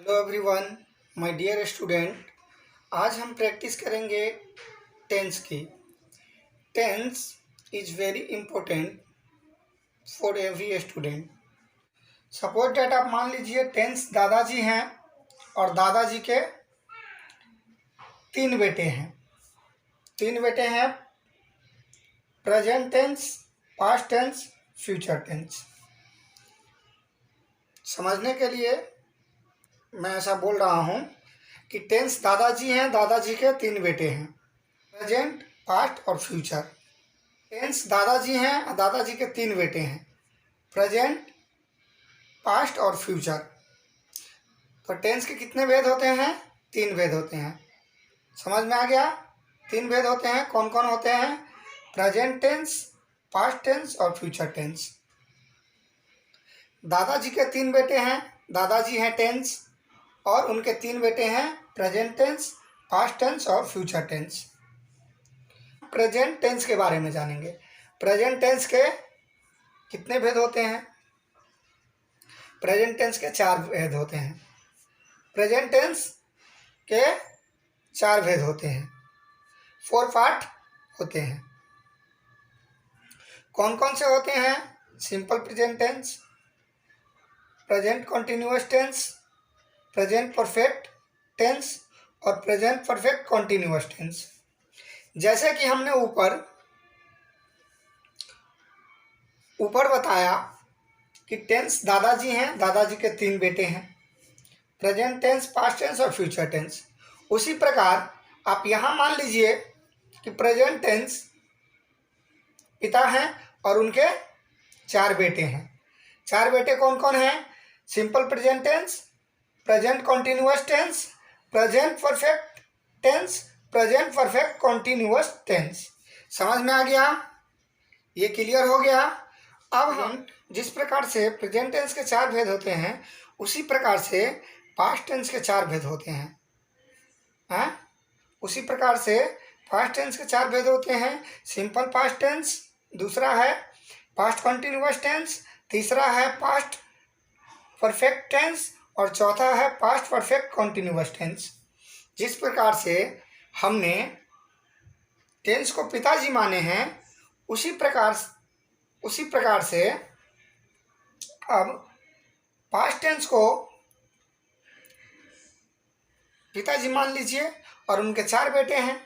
Hello everyone, my dear student. आज हम practice करेंगे टेंस की। Tense is very important for every student. Suppose that आप मान लीजिए टेंस दादाजी हैं और दादाजी के तीन बेटे हैं। Present tense, past tense, future tense. समझने के लिए मैं ऐसा बोल रहा हूँ कि टेंस दादाजी हैं, दादाजी के तीन बेटे हैं। प्रेजेंट, पास्ट और फ्यूचर। टेंस दादाजी हैं, दादाजी के तीन बेटे हैं। प्रेजेंट, पास्ट और फ्यूचर। तो टेंस के कितने भेद होते हैं? तीन भेद होते हैं। समझ में आ गया? तीन भेद होते हैं। कौन कौन होते हैं? प्रेजेंट टेंस, पास्ट टेंस और फ्यूचर टेंस। दादाजी के तीन बेटे हैं। दादाजी हैं टेंस और उनके तीन बेटे हैं प्रेजेंट टेंस, पास्ट टेंस और फ्यूचर टेंस। प्रेजेंट टेंस के बारे में जानेंगे। प्रेजेंट टेंस के कितने भेद होते हैं? प्रेजेंट टेंस के चार भेद होते हैं। प्रेजेंट टेंस के चार भेद होते हैं, 4 पार्ट होते हैं। कौन कौन से होते हैं? Simple present tense, present continuous tense, present perfect tense और प्रेजेंट परफेक्ट कॉन्टिन्यूअस टेंस। जैसे कि हमने ऊपर बताया कि टेंस दादाजी हैं, दादाजी के तीन बेटे हैं। प्रेजेंट टेंस, पास्ट टेंस और फ्यूचर टेंस। उसी प्रकार आप यहाँ मान लीजिए कि प्रेजेंट टेंस पिता हैं और उनके चार बेटे हैं। चार बेटे कौन कौन हैं? Simple present tense, present continuous tense, present perfect tense, present perfect continuous tense. समझ में आ गया? ये क्लियर हो गया? अब हम जिस प्रकार से प्रेजेंट टेंस के चार भेद होते हैं उसी प्रकार से पास्ट टेंस के चार भेद होते हैं। उसी प्रकार से पास्ट टेंस के चार भेद होते हैं। सिंपल पास्ट टेंस, दूसरा है पास्ट कॉन्टिन्यूअस टेंस, तीसरा है पास्ट परफेक्ट टेंस और चौथा है पास्ट परफेक्ट कॉन्टिन्यूअस टेंस। जिस प्रकार से हमने टेंस को पिताजी माने हैं उसी प्रकार से अब पास्ट टेंस को पिताजी मान लीजिए और उनके चार बेटे हैं।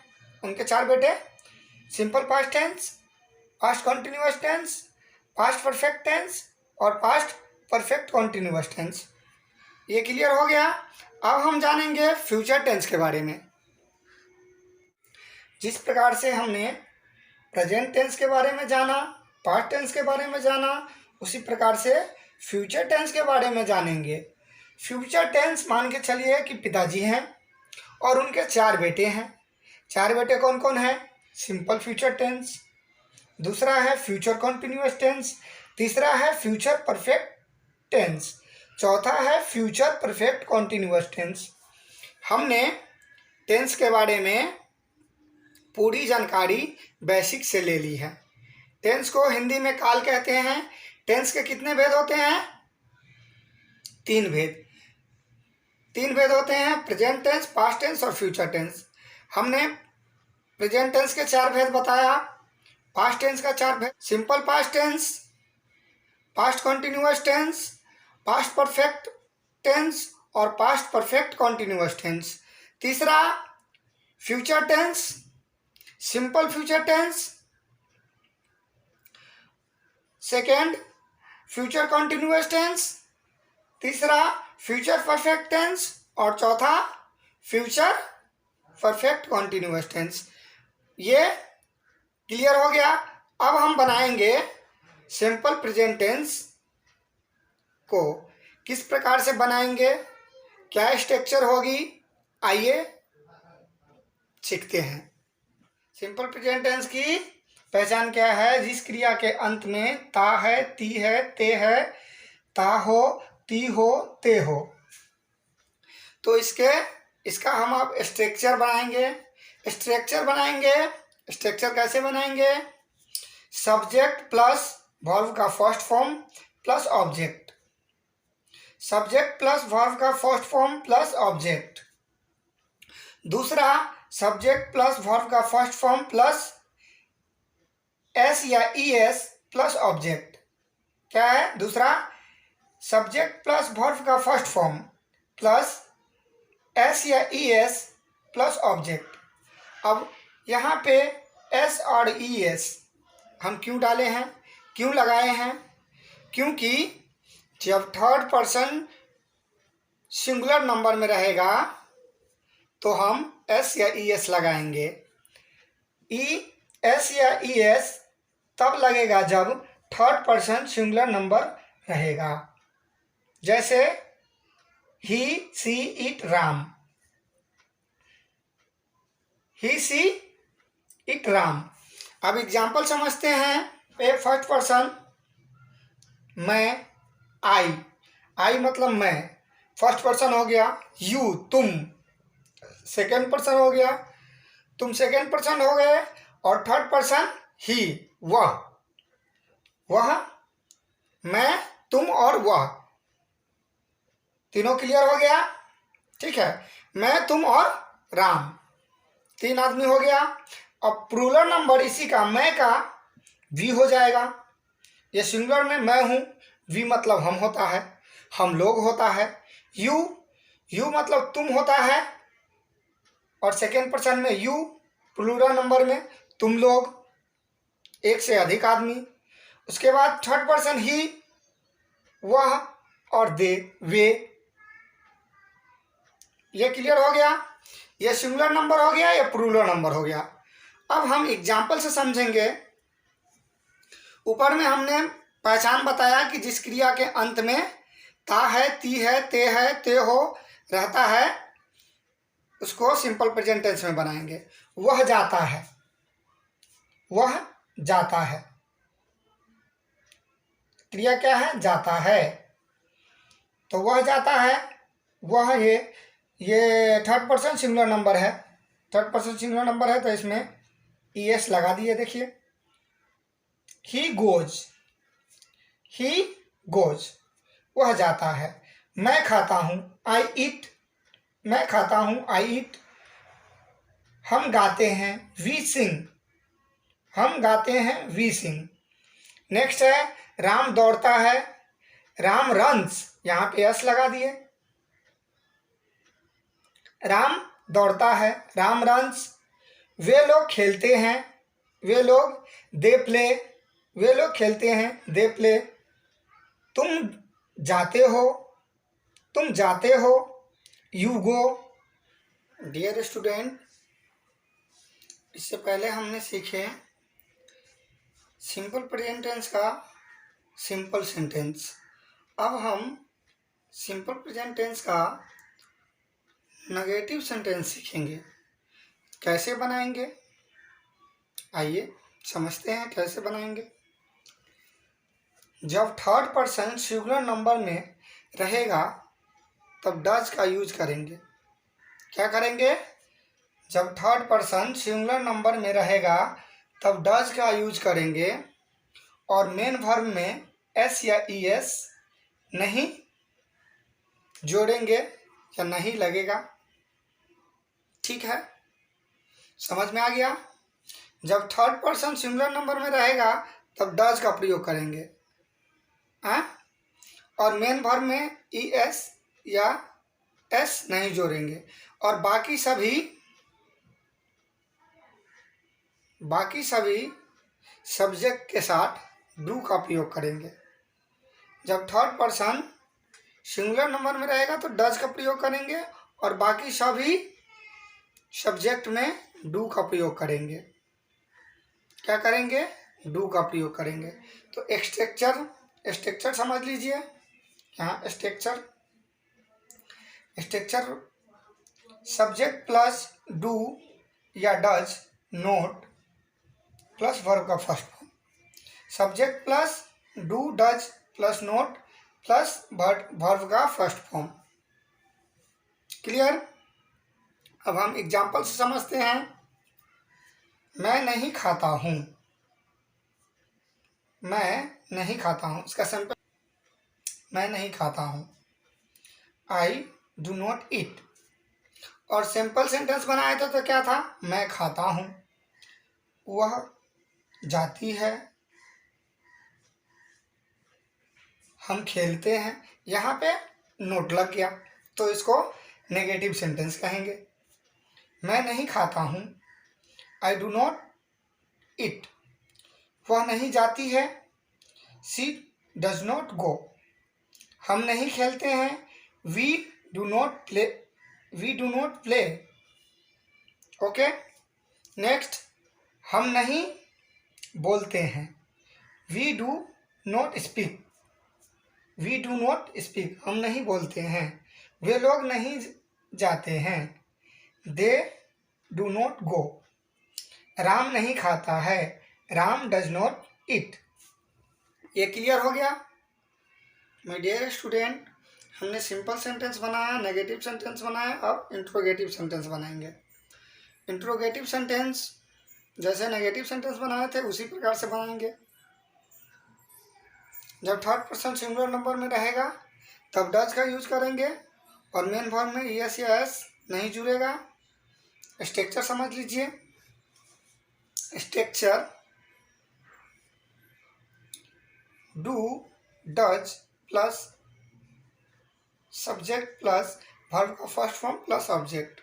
उनके चार बेटे simple past tense, past continuous tense, past perfect tense और पास्ट परफेक्ट कॉन्टिन्यूअस टेंस। ये क्लियर हो गया? अब हम जानेंगे फ्यूचर टेंस के बारे में। जिस प्रकार से हमने प्रेजेंट टेंस के बारे में जाना, पास्ट टेंस के बारे में जाना, उसी प्रकार से फ्यूचर टेंस के बारे में जानेंगे। फ्यूचर टेंस मान के चलिए कि पिताजी हैं और उनके चार बेटे हैं। चार बेटे कौन कौन हैं? सिंपल फ्यूचर टेंस, दूसरा है फ्यूचर कॉन्टिन्यूअस टेंस, तीसरा है फ्यूचर परफेक्ट टेंस, चौथा है फ्यूचर परफेक्ट कॉन्टिन्यूअस टेंस। हमने टेंस के बारे में पूरी जानकारी बेसिक से ले ली है। टेंस को हिंदी में काल कहते हैं। टेंस के कितने भेद होते हैं? तीन भेद होते हैं, प्रेजेंट टेंस, पास्ट टेंस और फ्यूचर टेंस। हमने प्रेजेंट टेंस के चार भेद बताया, पास्ट टेंस का चार भेद, simple past tense, past continuous tense, past perfect tense और पास्ट परफेक्ट कॉन्टिन्यूअस टेंस। तीसरा future tense, simple future tense, second future continuous tense, तीसरा फ्यूचर परफेक्ट टेंस और चौथा फ्यूचर परफेक्ट कॉन्टिन्यूअस टेंस। ये clear हो गया? अब हम बनाएंगे सिंपल प्रेजेंट टेंस को। किस प्रकार से बनाएंगे, क्या स्ट्रक्चर होगी, आइए सीखते हैं। सिंपल प्रेजेंट टेंस की पहचान क्या है? जिस क्रिया के अंत में ता है, ती है, ते है, ता हो, ती हो, ते हो। तो इसका हम अब स्ट्रक्चर बनाएंगे। स्ट्रक्चर कैसे बनाएंगे? सब्जेक्ट प्लस वर्ब का first form plus object. Subject plus verb का फर्स्ट फॉर्म प्लस ऑब्जेक्ट। दूसरा सब्जेक्ट प्लस वर्ब का फर्स्ट फॉर्म प्लस एस या ई एस प्लस ऑब्जेक्ट। क्या है दूसरा? सब्जेक्ट प्लस वर्ब का फर्स्ट फॉर्म प्लस एस या ई एस प्लस ऑब्जेक्ट। अब यहाँ पे एस और ई एस हम क्यों डाले हैं, क्यों लगाए हैं? क्योंकि जब थर्ड पर्सन सिंगुलर नंबर में रहेगा तो हम एस या ई एस लगाएंगे। एस या ई एस तब लगेगा जब थर्ड पर्सन सिंगुलर नंबर रहेगा। जैसे he see it Ram, he see it Ram. अब एग्जाम्पल समझते हैं। फर्स्ट पर्सन मैं, आई मतलब मैं, फर्स्ट पर्सन हो गया। यू तुम, सेकेंड पर्सन हो गया, तुम सेकेंड पर्सन हो गए। और थर्ड पर्सन ही, वह, मैं, तुम और वह, तीनों क्लियर हो गया। ठीक है, मैं, तुम और राम, 3 आदमी हो गया। अब प्लूरल नंबर इसी का, मैं का वी हो जाएगा। ये सिंगुलर में मैं हूँ, वी मतलब हम होता है, हम लोग होता है। यू मतलब तुम होता है, और सेकेंड पर्सन में यू, प्लूरल नंबर में तुम लोग, एक से अधिक आदमी। उसके बाद थर्ड पर्सन ही, वह और दे, वे। ये क्लियर हो गया। ये सिंगुलर नंबर हो गया, ये प्लूरल नंबर हो गया। अब हम एग्जाम्पल से समझेंगे। ऊपर में हमने पहचान बताया कि जिस क्रिया के अंत में ता है, ती है, ते हो रहता है, उसको सिंपल प्रेजेंट टेंस में बनाएंगे। वह जाता है, वह जाता है, क्रिया क्या है? जाता है। तो वह जाता है, वह, ये थर्ड पर्सन सिंगुलर नंबर है। थर्ड पर्सन सिंगुलर नंबर है तो इसमें ई एस लगा दिए। देखिए, ही गोज, वह जाता है। मैं खाता हूँ, आई ईट, मैं खाता हूँ, आई ईट। हम गाते हैं, वी सिंग, हम गाते हैं, वी सिंग। नेक्स्ट है राम दौड़ता है, राम रन्स, यहाँ पे एस लगा दिए। राम दौड़ता है, राम रन्स। वे लोग खेलते हैं, वे लोग, दे प्ले, वे लोग खेलते हैं, दे प्ले। तुम जाते हो, यू गो। डियर स्टूडेंट, इससे पहले हमने सीखे सिंपल प्रेजेंट टेंस का सिंपल सेंटेंस। अब हम सिंपल प्रेजेंट टेंस का नेगेटिव सेंटेंस सीखेंगे। कैसे बनाएंगे, आइए समझते हैं कैसे बनाएंगे। जब थर्ड पर्सन सिंगुलर नंबर में रहेगा तब डज का यूज करेंगे। क्या करेंगे? जब थर्ड पर्सन सिंगुलर नंबर में रहेगा तब डज का यूज करेंगे, और मेन वर्ब में एस या ई एस नहीं जोड़ेंगे या नहीं लगेगा। ठीक है, समझ में आ गया। जब थर्ड पर्सन सिंगुलर नंबर में रहेगा तब डज का प्रयोग करेंगे, और मेन वर्ब में ई एस या एस नहीं जोड़ेंगे, और बाकी सभी सब्जेक्ट के साथ डू का प्रयोग करेंगे। जब थर्ड पर्सन सिंगुलर नंबर में रहेगा तो डज का प्रयोग करेंगे, और बाकी सभी सब्जेक्ट में डू का प्रयोग करेंगे। क्या करेंगे? डू का प्रयोग करेंगे। तो स्ट्रक्चर समझ लीजिए। यहाँ स्ट्रक्चर सब्जेक्ट प्लस डू या डज, नोट प्लस वर्ब का first form. Subject plus do does plus not plus verb का फर्स्ट फॉर्म। क्लियर? अब हम एग्जाम्पल से समझते हैं। मैं नहीं खाता हूँ, मैं नहीं खाता हूँ, इसका सिंपल, मैं नहीं खाता हूँ। I do not eat. और सिंपल सेंटेंस बनाए थे तो क्या था, मैं खाता हूँ, वह जाती है, हम खेलते हैं। यहाँ पे नोट लग गया तो इसको नेगेटिव सेंटेंस कहेंगे। मैं नहीं खाता हूँ, आई डू नॉट ईट। वह नहीं जाती है, शी डज नॉट गो। हम नहीं खेलते हैं, we do not play, we do not play. Okay, next, हम नहीं बोलते हैं, we do not speak, we do not speak. हम नहीं बोलते हैं, वे लोग नहीं जाते हैं, they do not go. Ram नहीं खाता है, राम डज नॉट ईट। ये क्लियर हो गया माय डियर स्टूडेंट। हमने सिंपल सेंटेंस बनाया, नेगेटिव सेंटेंस बनाया, अब इंट्रोगेटिव सेंटेंस बनाएंगे। इंट्रोगेटिव सेंटेंस जैसे नेगेटिव सेंटेंस बनाए थे उसी प्रकार से बनाएंगे। जब थर्ड पर्सन सिंगुलर नंबर में रहेगा तब डज का यूज करेंगे और मेन वर्ब में यस या एस नहीं जुड़ेगा। स्ट्रक्चर समझ लीजिए। Structure do does plus subject plus verb का first form plus object.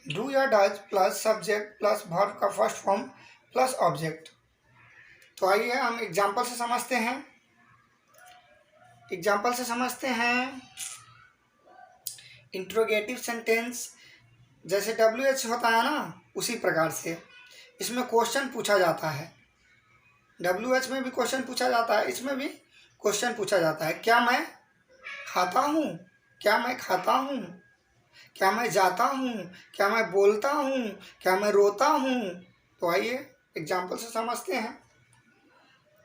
Do या does plus subject plus verb का फर्स्ट फॉर्म प्लस ऑब्जेक्ट। तो आइए हम एग्जाम्पल से समझते हैं। इंट्रोगेटिव सेंटेंस जैसे WH होता है ना, उसी प्रकार से इसमें क्वेश्चन पूछा जाता है। WH में भी क्वेश्चन पूछा जाता है, इसमें भी क्वेश्चन पूछा जाता है। क्या मैं खाता हूँ, क्या मैं खाता हूँ, क्या मैं जाता हूँ, क्या मैं बोलता हूँ, क्या मैं रोता हूँ। तो आइए एग्जाम्पल से समझते हैं।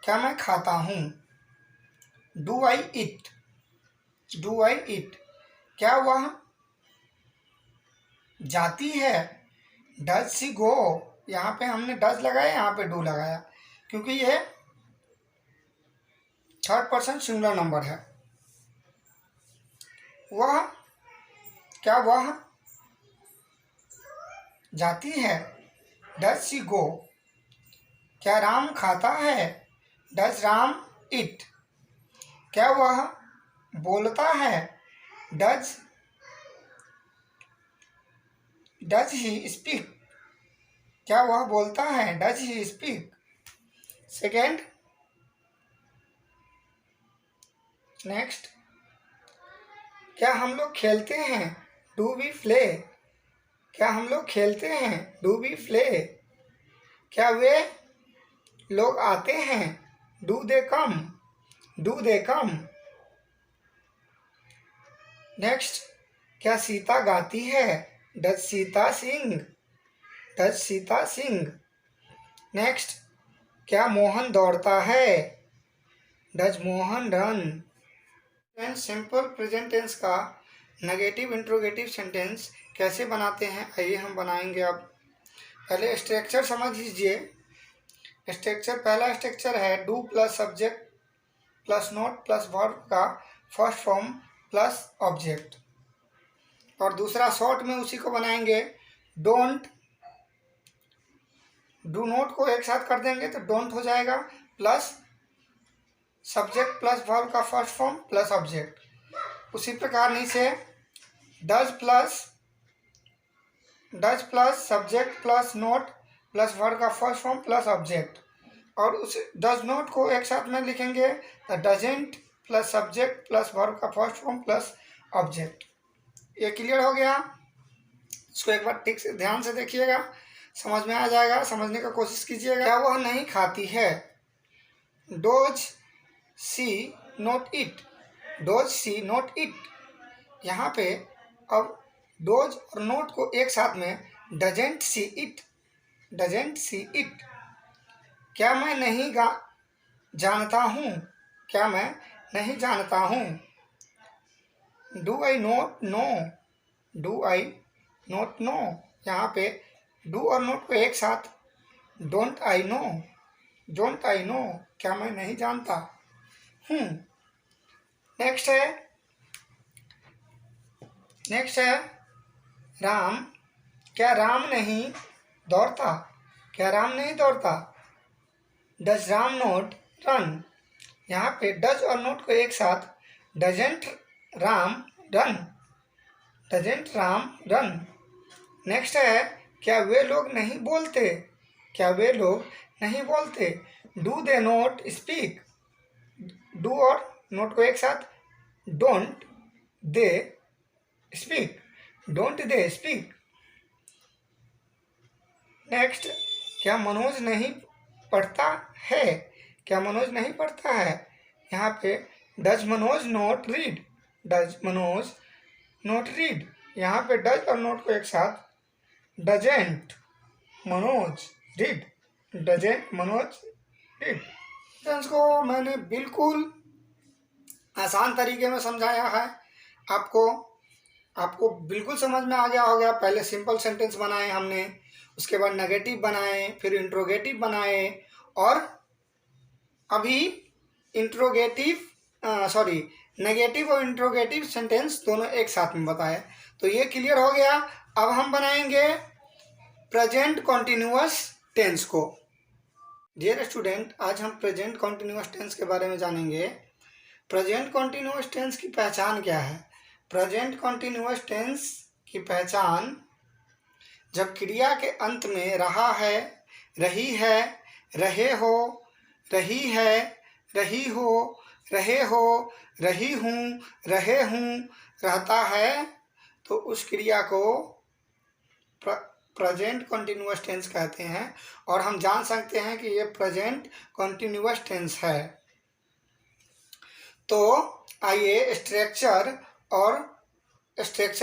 क्या मैं खाता हूँ, do I eat, do I ईट। क्या वह जाती है, डज सी गो। यहाँ पे हमने डज लगाया, यहाँ पे डू लगाया, क्योंकि यह थर्ड पर्सन सिंगुलर नंबर है। वह, क्या वह जाती है, डज सी गो। क्या राम खाता है, डज राम ईट। क्या वह बोलता है, डज ही स्पीक। क्या वह बोलता है, does he speak. Second, next, क्या हम लोग खेलते हैं, डू वी प्ले। क्या हम लोग खेलते हैं, डू वी प्ले। क्या वे लोग आते हैं, do they come, do they come. Next, क्या सीता गाती है, does Sita sing, does Sita sing. Next, क्या मोहन दौड़ता है, does Mohan run. Simple present tense का नेगेटिव इंट्रोगेटिव सेंटेंस कैसे बनाते हैं, आइए हम बनाएंगे। अब पहले स्ट्रक्चर समझ लीजिए। स्ट्रक्चर, पहला स्ट्रक्चर है do plus subject plus not plus verb का फर्स्ट फॉर्म प्लस ऑब्जेक्ट। और दूसरा शॉर्ट में उसी को बनाएंगे डोंट, डू नोट को एक साथ कर देंगे तो डोंट हो जाएगा, प्लस सब्जेक्ट प्लस वर्ब का फर्स्ट फॉर्म प्लस ऑब्जेक्ट। उसी प्रकार नीचे does plus subject plus not plus verb का फर्स्ट फॉर्म प्लस ऑब्जेक्ट। और उस डज नोट को एक साथ में लिखेंगे तो doesn't plus subject plus verb का फर्स्ट फॉर्म प्लस ऑब्जेक्ट। ये क्लियर हो गया। इसको एक बार ठीक से ध्यान से देखिएगा, समझ में आ जाएगा, समझने का कोशिश कीजिएगा। क्या वह नहीं खाती है, does she not eat, does she not eat. यहाँ पे अब डोज और नोट को एक साथ में doesn't see it, doesn't see it. क्या मैं नहीं जानता हूँ, क्या मैं नहीं जानता हूँ। Do I not know, do I not know. यहाँ पे डू और नोट को एक साथ don't I know, don't I know. क्या मैं नहीं जानता हूँ। नेक्स्ट है नेक्स्ट है राम, क्या राम नहीं दौड़ता? क्या राम नहीं दौड़ता? Does Ram note run? यहाँ पे डज और नोट को एक साथ, doesn't Ram run, doesn't Ram run. Next है क्या वे लोग नहीं बोलते? क्या वे लोग नहीं बोलते? Do they note speak? Do और नोट को एक साथ, don't they speak, don't they speak. Next क्या मनोज नहीं पढ़ता है? क्या मनोज नहीं पढ़ता है? यहाँ पे does Manoj note read? Does Manoj note read? यहाँ पे डज और नोट को एक साथ, doesn't Manoj read, doesn't Manoj read. Sentence को मैंने बिल्कुल आसान तरीके में समझाया है। आपको बिल्कुल समझ में आ गया होगा। पहले सिंपल सेंटेंस बनाए हमने, उसके बाद नेगेटिव बनाए, फिर इंट्रोगेटिव बनाए, और अभी नेगेटिव और इंट्रोगेटिव सेंटेंस दोनों एक साथ में बताए। तो ये क्लियर हो गया। अब हम बनाएंगे प्रेजेंट कॉन्टिन्यूअस टेंस को। डियर स्टूडेंट, आज हम प्रेजेंट कॉन्टिन्यूअस टेंस के बारे में जानेंगे। प्रेजेंट कॉन्टिन्यूअस टेंस की पहचान क्या है? प्रेजेंट कॉन्टिन्यूअस टेंस की पहचान, जब क्रिया के अंत में रहा है, रही है, रहे हो, रही है, रही हो, रहे हो, रही हूँ, रहे हूँ रहता है, तो उस क्रिया को प्रेजेंट कॉन्टिन्यूअस टेंस कहते हैं। और हम जान सकते हैं कि ये प्रेजेंट कॉन्टिन्यूअस टेंस है। तो आइए स्ट्रक्चर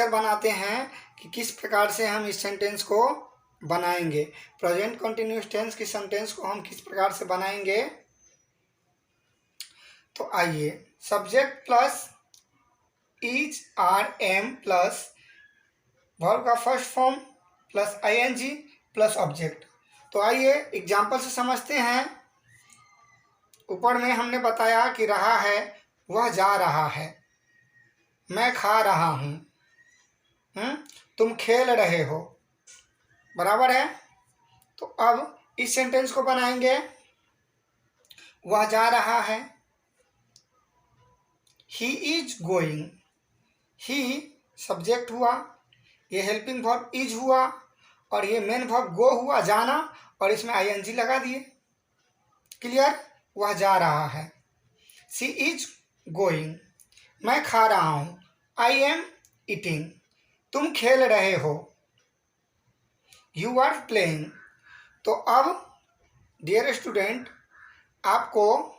बनाते हैं कि किस प्रकार से हम इस सेंटेंस को बनाएंगे। प्रेजेंट कॉन्टिन्यूअस टेंस की सेंटेंस को हम किस प्रकार से बनाएंगे। तो आइए, subject plus is are am plus verb का first form plus ING plus object. तो आइए एग्जाम्पल से समझते हैं। ऊपर में हमने बताया कि रहा है, वह जा रहा है, मैं खा रहा हूँ, तुम खेल रहे हो, बराबर है। तो अब इस सेंटेंस को बनाएंगे। वह जा रहा है, he is going, he subject हुआ, ये हेल्पिंग वर्ब इज हुआ, और ये मेन वर्ब गो हुआ, जाना, और इसमें आईएनजी लगा दिए। क्लियर? वह जा रहा है, शी इज गोइंग, मैं खा रहा हूँ, आई एम ईटिंग, तुम खेल रहे हो, यू आर प्लेइंग। तो अब डियर स्टूडेंट, आपको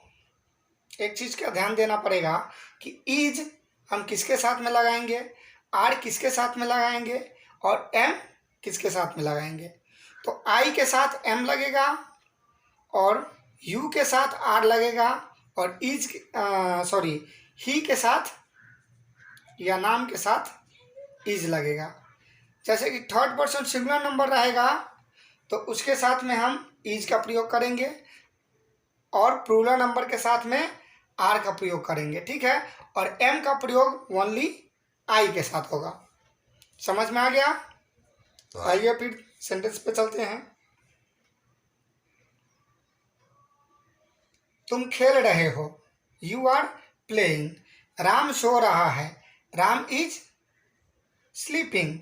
एक चीज़ का ध्यान देना पड़ेगा कि इज हम किसके साथ में लगाएंगे, आर किसके साथ में लगाएंगे, और एम किसके साथ में लगाएंगे। तो आई के साथ एम लगेगा, और यू के साथ आर लगेगा, और ही के साथ या नाम के साथ इज लगेगा। जैसे कि थर्ड पर्सन सिंगुलर नंबर रहेगा तो उसके साथ में हम इज का प्रयोग करेंगे, और प्लूरल नंबर के साथ में आर का प्रयोग करेंगे, ठीक है। और एम का प्रयोग ओनली आई के साथ होगा। समझ में आ गया? आइए फिर सेंटेंस पे चलते हैं। तुम खेल रहे हो, यू आर प्लेइंग, राम सो रहा है, राम इज स्लीपिंग।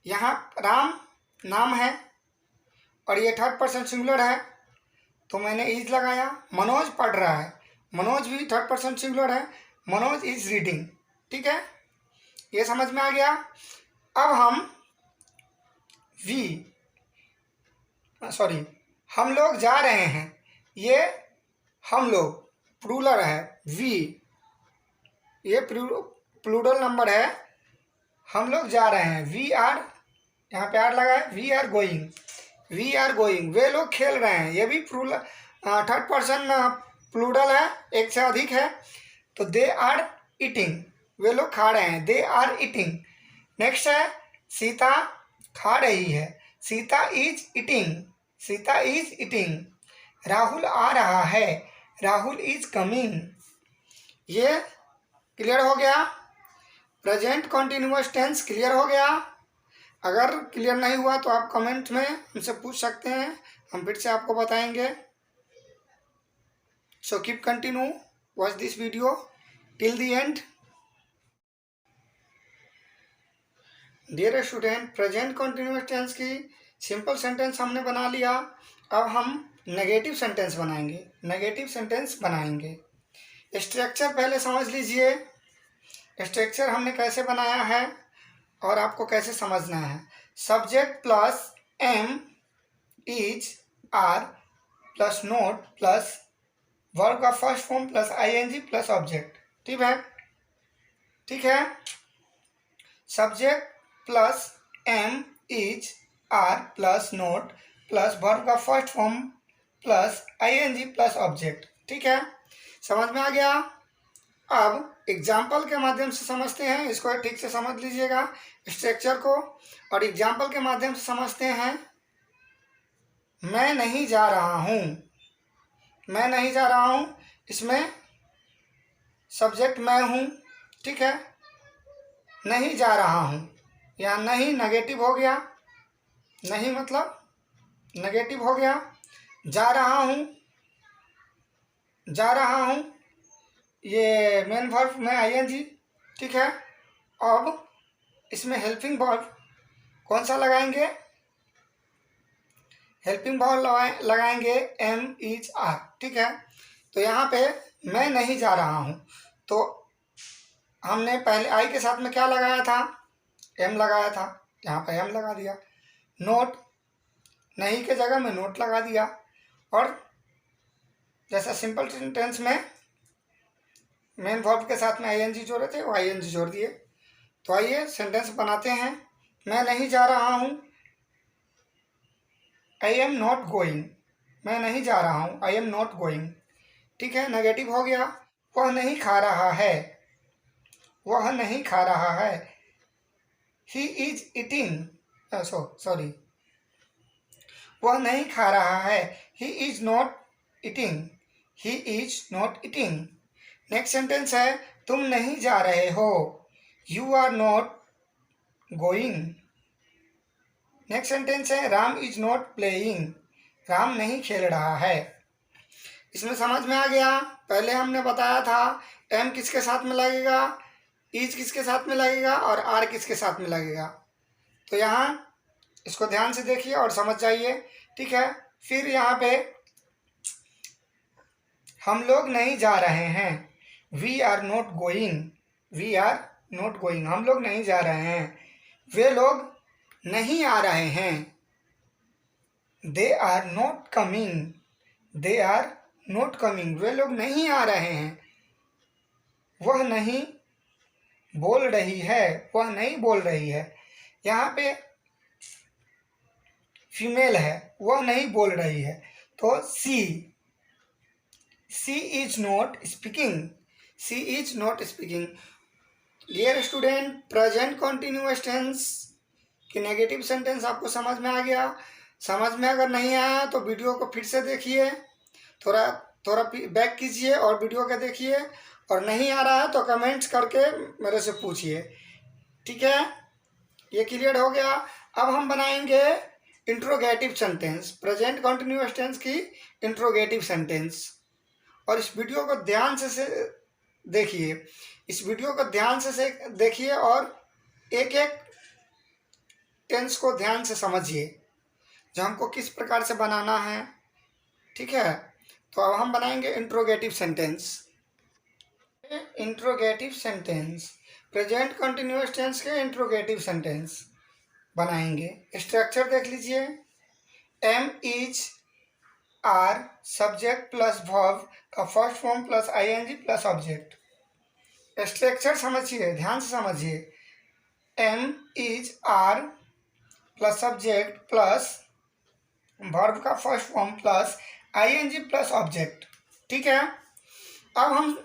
यहाँ राम नाम है और ये थर्ड पर्सन सिंगुलर है, तो मैंने इज लगाया। मनोज पढ़ रहा है, मनोज भी थर्ड पर्सन सिंगुलर है, मनोज इज रीडिंग, ठीक है। ये समझ में आ गया। अब हम हम लोग जा रहे हैं, ये हम लोग प्लूरल है, वी ये प्लूरल नंबर है, हम लोग जा रहे हैं, वी आर, यहाँ पे आर लगा है, वी आर गोइंग, वे लोग खेल रहे हैं, ये भी थर्ड पर्सन प्लूरल है, एक से अधिक है, तो दे आर ईटिंग, वे लोग खा रहे हैं, दे आर ईटिंग। नेक्स्ट है सीता खा रही है, सीता इज ईटिंग, राहुल आ रहा है, राहुल इज कमिंग। ये क्लियर हो गया। प्रेजेंट कॉन्टिन्यूअस टेंस क्लियर हो गया? अगर क्लियर नहीं हुआ तो आप कमेंट में हमसे पूछ सकते हैं, हम फिर से आपको बताएंगे। So keep continue watch this video till the end. Dear student, present continuous tense की सिंपल सेंटेंस हमने बना लिया। अब हम नेगेटिव सेंटेंस बनाएंगे। नेगेटिव सेंटेंस बनाएंगे। स्ट्रक्चर पहले समझ लीजिए। स्ट्रक्चर हमने कैसे बनाया है और आपको कैसे समझना है। Subject plus am, is, are plus not plus verb का first form plus ING plus object. ठीक है, ठीक है। Subject plus am, is, are plus not plus verb का first form plus ING plus object. ठीक है, समझ में आ गया? अब एग्जाम्पल के माध्यम से समझते हैं। इसको ठीक से समझ लीजिएगा स्ट्रक्चर को, और एग्जाम्पल के माध्यम से समझते हैं। मैं नहीं जा रहा हूँ, मैं नहीं जा रहा हूँ, इसमें सब्जेक्ट मैं हूँ। ठीक है, नहीं जा रहा हूँ, यहाँ नहीं नेगेटिव हो गया, नहीं मतलब नेगेटिव हो गया। जा रहा हूँ, जा रहा हूँ, ये मेन वर्ब में आईएनजी। ठीक है, अब इसमें हेल्पिंग वर्ब कौन सा लगाएंगे? हेल्पिंग वर्ब लगाएंगे एम, इज, आर। ठीक है, तो यहाँ पे मैं नहीं जा रहा हूँ, तो हमने पहले आई के साथ में क्या लगाया था? एम लगाया था, यहाँ पे एम लगा दिया। नोट, नहीं के जगह में नोट लगा दिया। और जैसा सिंपल सेंटेंस में मेन वर्ब के साथ में आईएनजी जोड़े थे, वो आईएनजी जोड़ दिए। तो आइए सेंटेंस बनाते हैं। मैं नहीं जा रहा हूँ, आई एम नॉट गोइंग। मैं नहीं जा रहा हूँ, आई एम नॉट गोइंग। ठीक है, नेगेटिव हो गया। वह नहीं खा रहा है, वह नहीं खा रहा है। ही इज ईटिंग, सॉरी, वह नहीं खा रहा है। He is not eating, he is not eating. Next sentence है तुम नहीं जा रहे हो, you are not going. Next sentence है Ram is not playing, Ram नहीं खेल रहा है। इसमें समझ में आ गया? पहले हमने बताया था एम किसके साथ में लगेगा, इज किसके साथ में लगेगा और आर किसके साथ में लगेगा। तो यहाँ इसको ध्यान से देखिए और समझ जाइए। ठीक है, फिर यहाँ पे हम लोग नहीं जा रहे हैं, we are not going, we are not going, हम लोग नहीं जा रहे हैं। वे लोग नहीं आ रहे हैं, they are not coming, they are not coming, वे लोग नहीं आ रहे हैं। वह नहीं बोल रही है, वह नहीं बोल रही है। यहाँ पे फीमेल है, वह नहीं बोल रही है, तो she is not speaking, she is not speaking. Dear student, present continuous tense कि नेगेटिव सेंटेंस आपको समझ में आ गया? समझ में अगर नहीं आया तो वीडियो को फिर से देखिए, थोड़ा थोड़ा बैक कीजिए और वीडियो को देखिए, और नहीं आ रहा है तो कमेंट्स करके मेरे से पूछिए। ठीक है, ये क्लियर हो गया। अब हम बनाएंगे interrogative sentence, present continuous tense की इंट्रोगेटिव सेंटेंस। और इस वीडियो को ध्यान से देखिए, इस वीडियो को ध्यान से देखिए और एक एक टेंस को ध्यान से समझिए जो हमको किस प्रकार से बनाना है। ठीक है, तो अब हम बनाएंगे interrogative sentence. Interrogative sentence, present continuous tense के इंट्रोगेटिव सेंटेंस बनाएंगे। स्ट्रक्चर देख लीजिए। Am, is, are subject plus verb का first form plus ING plus object. Structure समझिए, ध्यान से समझिए। Am, is, are plus subject plus verb का first form plus ING plus object. ठीक है, अब हम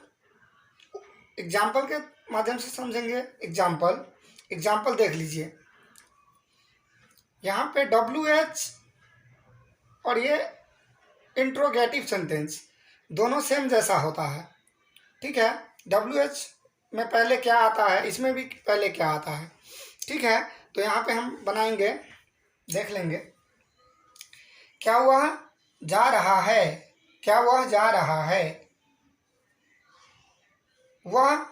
एग्जाम्पल के माध्यम से समझेंगे। एग्जाम्पल देख लीजिए। यहाँ पे WH और ये इंट्रोगेटिव सेंटेंस दोनों सेम जैसा होता है। ठीक है, WH में पहले क्या आता है, इसमें भी पहले क्या आता है। ठीक है, तो यहाँ पे हम बनाएंगे, देख लेंगे। क्या वह जा रहा है, क्या वह जा रहा है। वह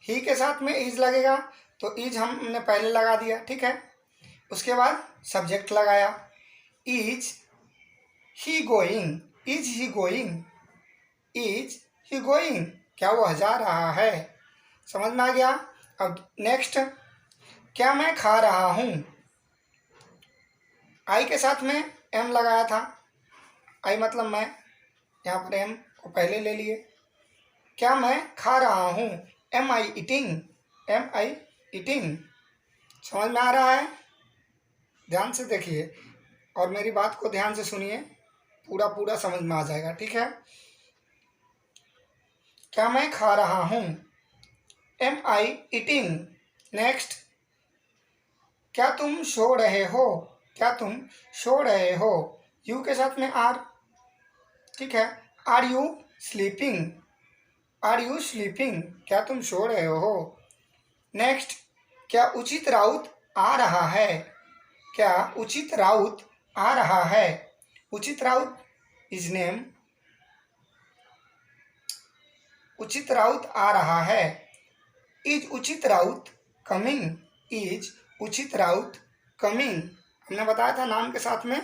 ही के साथ में इज लगेगा, तो इज हमने पहले लगा दिया। ठीक है, उसके बाद सब्जेक्ट लगाया। Is he going, is he going, is he going, क्या वह जा रहा है। समझ में आ गया। अब नेक्स्ट, क्या मैं खा रहा हूँ। आई के साथ में एम लगाया था, आई मतलब मैं, यहाँ पर एम को पहले ले लिए। क्या मैं खा रहा हूँ, am I eating, M I eating. समझ में आ रहा है। ध्यान से देखिए और मेरी बात को ध्यान से सुनिए, पूरा पूरा समझ में आ जाएगा। ठीक है, क्या मैं खा रहा हूँ, एम आई ईटिंग। नेक्स्ट, क्या तुम सो रहे हो, क्या तुम सो रहे हो, यू के साथ में आर। ठीक है, are you sleeping, are you sleeping, क्या तुम सो रहे हो। नेक्स्ट, क्या उचित राउत आ रहा है, क्या उचित राउत आ रहा है। उचित राउत इज नेम, उचित राउत आ रहा है। इज उचित राउत कमिंग, इज उचित राउत कमिंग। हमने बताया था नाम के साथ में,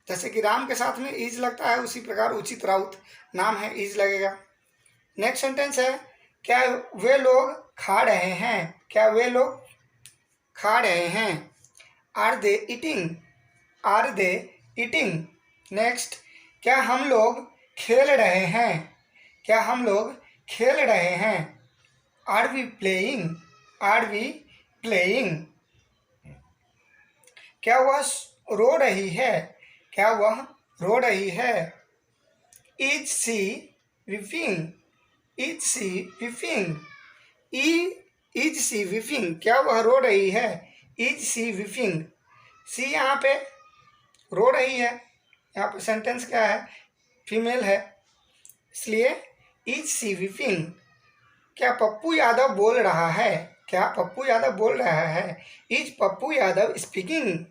जैसे कि राम के साथ में इज लगता है, उसी प्रकार उचित राउत नाम है, इज लगेगा। नेक्स्ट सेंटेंस है, क्या वे लोग खा रहे हैं, क्या वे लोग खा रहे हैं। Are they eating, are they eating. Next, क्या हम लोग खेल रहे हैं, क्या हम लोग खेल रहे हैं। Are we playing, are we playing. क्या वह रो रही है, क्या वह रो रही है। Is she weeping, is she weeping, is she weeping, क्या वह रो रही है। इज सी वीपिंग, सी यहाँ पे रो रही है, यहाँ पे सेंटेंस क्या है, फीमेल है, इसलिए इज सी वीपिंग। क्या पप्पू यादव बोल रहा है, क्या पप्पू यादव बोल रहा है। Is Pappu Yadav speaking,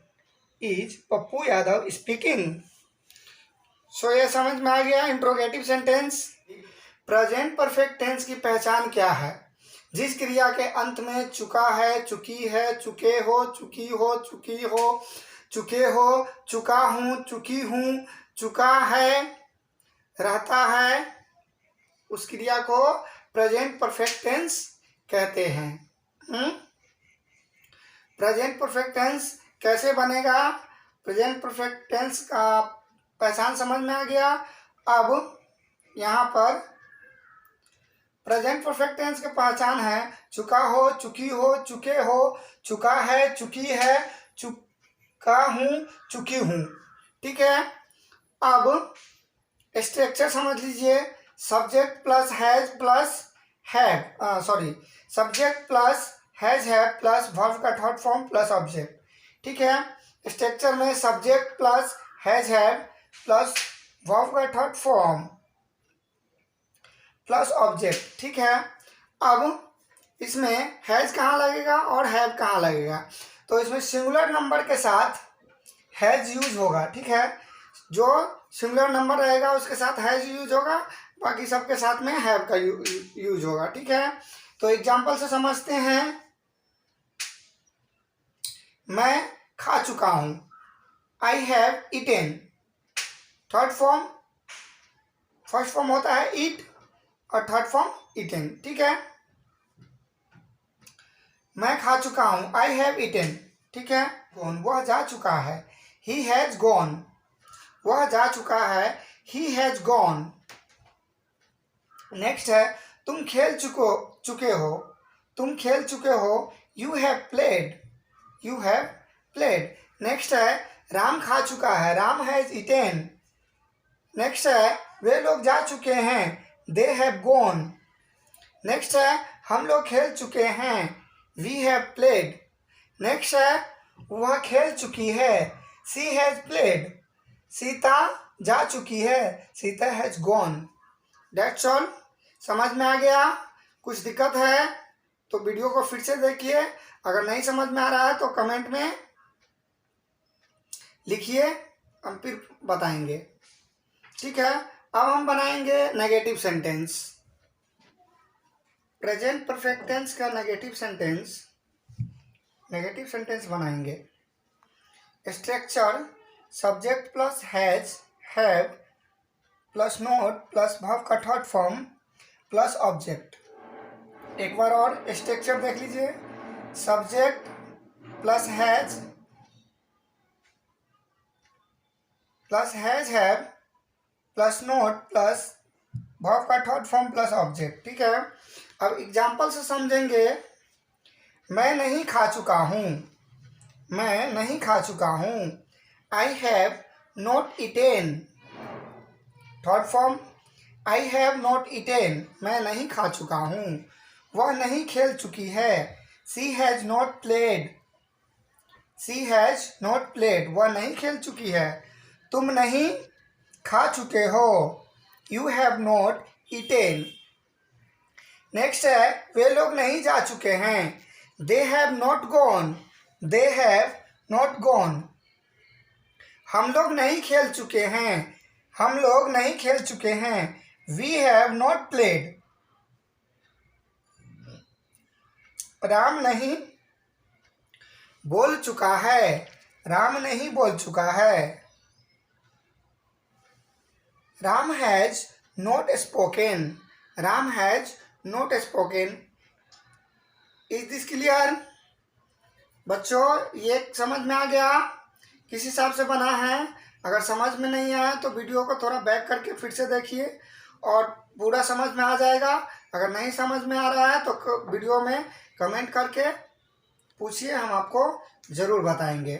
is Pappu Yadav speaking. So ये समझ में आ गया interrogative sentence. Present perfect tense की पहचान क्या है। जिस क्रिया के अंत में चुका है, चुकी है, चुके हो, चुकी हो, चुकी हो, चुके हो, चुका हूँ, चुकी हूँ, चुका है रहता है, उस क्रिया को प्रेजेंट परफेक्ट टेंस कहते हैं। प्रेजेंट परफेक्ट टेंस कैसे बनेगा, प्रेजेंट परफेक्ट टेंस का पहचान समझ में आ गया। अब यहाँ पर प्रेजेंट परफेक्ट टेंस की पहचान है, चुका हो, चुकी हो, चुके हो, चुका है, चुकी है, चुका हूँ, चुकी हूँ। ठीक है, अब स्ट्रक्चर समझ लीजिए। Subject plus has plus have, sorry, subject plus has have plus verb का थर्ड फॉर्म प्लस ऑब्जेक्ट। ठीक है, स्ट्रक्चर में subject plus has have plus verb का थर्ड फॉर्म प्लस ऑब्जेक्ट। ठीक है, अब इसमें हैज कहाँ लगेगा और हैव कहाँ लगेगा, तो इसमें सिंगुलर नंबर के साथ हैज यूज होगा। ठीक है, जो सिंगुलर नंबर रहेगा उसके साथ हैज यूज होगा, बाकी सबके साथ में हैव का यूज होगा। ठीक है, तो एग्जांपल से समझते हैं। मैं खा चुका हूं, I have eaten. Third form, first form होता है ईट और थर्ड फॉर्म ईटेन। ठीक है, मैं खा चुका हूं, आई हैव ईटेन। ठीक है, वह जा चुका है, ही हैज गॉन। वह जा चुका है, ही हैज गॉन। नेक्स्ट है, तुम खेल चुके हो, तुम खेल चुके हो, you have played, you have played. Next है, राम खा चुका है, राम हैज ईटेन। नेक्स्ट है, वे लोग जा चुके हैं, दे हैव गॉन। नेक्स्ट है, हम लोग खेल चुके हैं, वी हैव प्लेड। नेक्स्ट है, वह खेल चुकी है, सी हैज प्लेड। सीता जा चुकी है, Sita has gone. That's all. समझ में आ गया, कुछ दिक्कत है तो वीडियो को फिर से देखिए। अगर नहीं समझ में आ रहा है तो कमेंट में लिखिए, हम फिर बताएंगे। ठीक है, अब हम बनाएंगे negative sentence. Present perfect tense का नेगेटिव सेंटेंस बनाएंगे। Structure subject plus has, have plus not plus verb का थर्ड फॉर्म प्लस ऑब्जेक्ट। एक बार और स्ट्रक्चर देख लीजिए। Subject plus has have plus not plus verb का थर्ड फॉर्म प्लस ऑब्जेक्ट। ठीक है, अब एग्जाम्पल से समझेंगे। मैं नहीं खा चुका हूँ, मैं नहीं खा चुका हूँ। आई have not eaten, third form I have not eaten, मैं नहीं खा चुका हूँ। वह नहीं खेल चुकी है। She has not played, she has not played, वह नहीं खेल चुकी है। तुम नहीं खा चुके हो। You have not eaten. Next है, वे लोग नहीं जा चुके हैं। They have not gone, they have not gone. हम लोग नहीं खेल चुके हैं, हम लोग नहीं खेल चुके हैं। We have not played. Ram नहीं बोल चुका है, राम नहीं बोल चुका है। Ram has not spoken, Ram has not spoken. Is this clear? बच्चों, ये समझ में आ गया किस हिसाब से बना है? अगर समझ में नहीं आया तो वीडियो को थोड़ा बैक करके फिर से देखिए और पूरा समझ में आ जाएगा। अगर नहीं समझ में आ रहा है तो वीडियो में कमेंट करके पूछिए, हम आपको ज़रूर बताएंगे।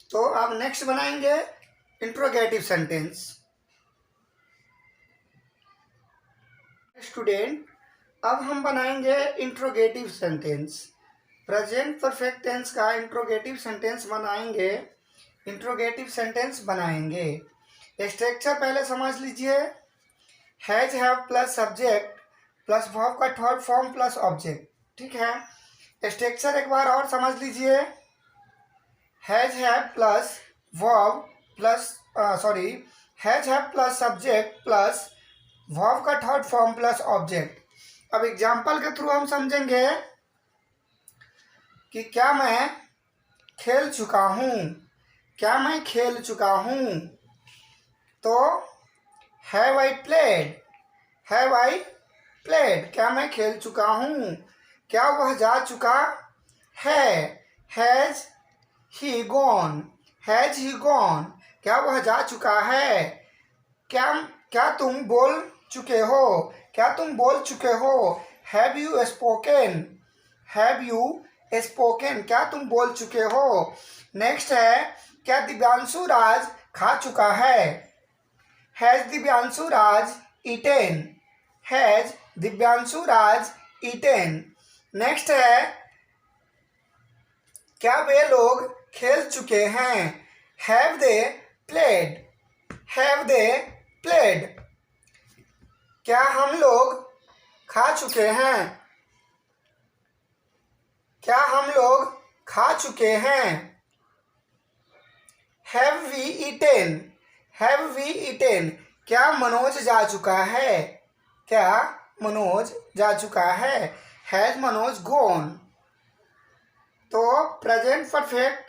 तो अब नेक्स्ट बनाएंगे इंट्रोगेटिव सेंटेंस। स्टूडेंट, अब हम बनाएंगे interrogative sentence. Present perfect tense का इंट्रोगेटिव सेंटेंस बनाएंगे। इंट्रोगेटिव सेंटेंस बनाएंगे। स्ट्रक्चर पहले समझ लीजिए। Has have plus subject plus verb का थर्ड फॉर्म प्लस ऑब्जेक्ट। ठीक है, स्ट्रक्चर एक बार और समझ लीजिए। Has have plus verb plus has have plus subject plus verb का थर्ड फॉर्म प्लस ऑब्जेक्ट। अब एग्जाम्पल के थ्रू हम समझेंगे कि क्या मैं खेल चुका हूँ, क्या मैं खेल चुका हूँ। तो have I played, have I played, क्या मैं खेल चुका हूँ। क्या वह जा चुका है, has he gone, has he gone, क्या वह जा चुका है। क्या तुम बोल चुके हो, क्या तुम बोल चुके हो। Have you spoken, have you spoken, क्या तुम बोल चुके हो। नेक्स्ट है, क्या दिव्यांशु राज खा चुका है। Has Divyanshu Raj eaten, has Divyanshu Raj eaten. Next है, क्या वे लोग खेल चुके हैं। Have they played, have they played, क्या हम लोग खा चुके हैं, क्या हम लोग खा चुके हैं। Have we eaten, have we eaten, क्या मनोज जा चुका है, क्या मनोज जा चुका है। Has Manoj gone. तो प्रेजेंट परफेक्ट